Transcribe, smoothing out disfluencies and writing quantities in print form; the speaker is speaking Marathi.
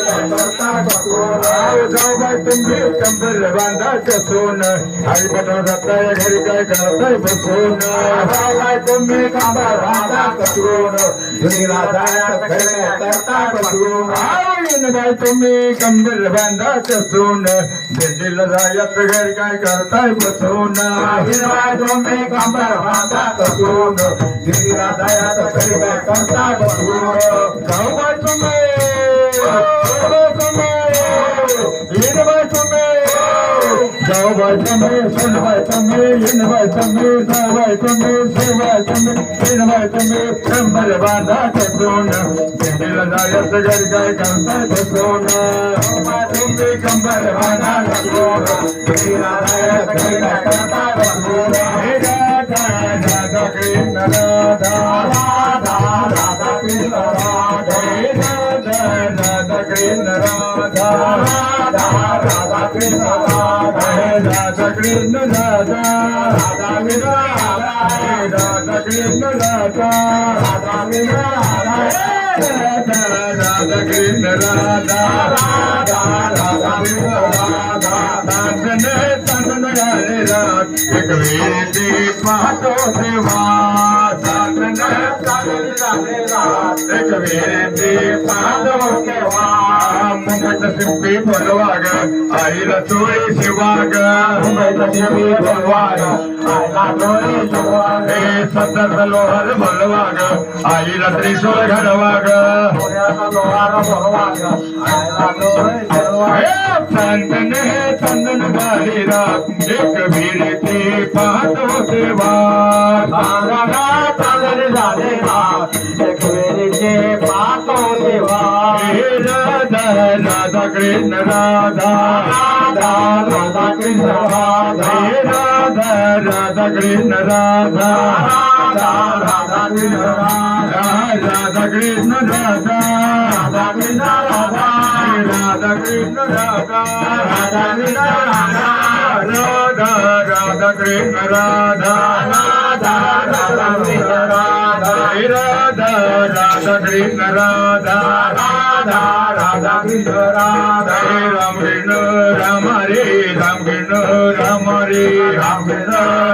करता बसून जाऊ बाई तुम्ही कंबर बांधायचं सोन हरिपटा जाताय घरी काय करताय बसून जाऊ बाई तुम्ही कंबर बांधायचं सोन दुनिया जायचं घरी काय करता बसून येन बाई तुम्ही कंबर बांधायचं सोन दिल्लीला जायचं घरी काय करताय बसून येन बाई तुम्ही कंबर बांधायचं सोन दिल्लीला जायचं घरी काय करता बसून जाऊ बाई तुम्ही जाओ भाई तुम्हें सुन भाई तुम्हें इन भाई तुम्हें जाओ भाई तुम्हें सुन भाई तुम्हें इन भाई तुम्हें कंबल बांधा के सोन दिल लगाया सगर गाय करता है सोन तुम्हें कंबल बांधा के सोन दिल लगाया सगर गाय करता है सोन राधा राधा कृष्ण राधा राधा राधा कृष्ण राधा राधा कृष्ण राधा राधा राधा कृष्ण राधा राधा कृष्ण राधा राधा कृष्ण राधा राधा कृष्ण राधा राधा कृष्ण राधा राधा कृष्ण राधा राधा राधा कृष्ण राधा तन तन गाले रात एक वेदी पातो सेवा तन तन गाले रात एक वेदी पातो सेवा मुंबईत शिंपी बोलवाग आईला चोळी शिवाग मुंबईत शिंपी बोलवाग आईला चोळी शिवाग हे सदर लोहार बोलवाग आईला त्रिशूळ घडवाग पुण्याचा लोहार बोलवाग आईला चोळी शिवाग चंदन हे चंदन गाली रात एक वीरती पाहतो देवा चांदना चांदन झाले रात एक वीरती पाहतो देवा राधा कृष्ण राधा राधा राधा कृष्ण राधा राधा राधा कृष्ण राधा राधा राधा कृष्ण राधा राधा कृष्ण राधा राधा कृष्ण राधा राधा कृष्ण राधा राधा कृष्ण राधा राधा राधा कृष्ण राधा राधा राधा कृष्ण राधा राधा राधा कृष्ण राधा राधा राधा कृष्ण राधा राम कृष्ण राम हरे राम कृष्ण राम हरे राम कृष्ण